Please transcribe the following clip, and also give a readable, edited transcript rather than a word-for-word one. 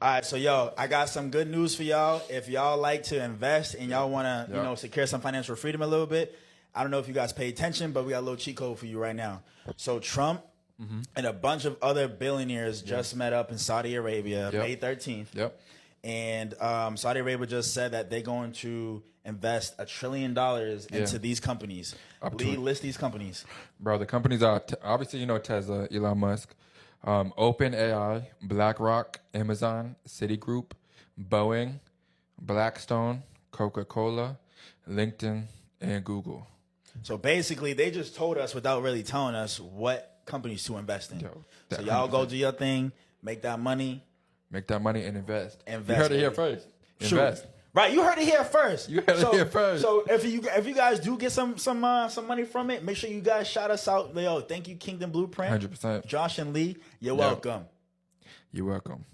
All right, so yo, I got some good news for y'all. If y'all like to invest and y'all want to, you know, secure some financial freedom a little bit, I don't know if you guys pay attention, but we got a little cheat code for you right now. So Trump and a bunch of other billionaires just met up in Saudi Arabia May 13th. Yep. And Saudi Arabia just said that they're going to invest $1 trillion into these companies. List these companies. Bro, the companies are, obviously, you know, Tesla, Elon Musk, OpenAI, BlackRock, Amazon, Citigroup, Boeing, Blackstone, Coca-Cola, LinkedIn, and Google. So basically, they just told us without really telling us what companies to invest in. So y'all go do your thing, make that money. Make that money and invest. Invest, you heard it here baby. first. Invest. Right, you heard it here first. You heard it here first. So if you guys do get some money from it, make sure you guys shout us out. Yo, thank you, Kingdom Blueprint. 100%. Josh and Lee, you're welcome. You're welcome.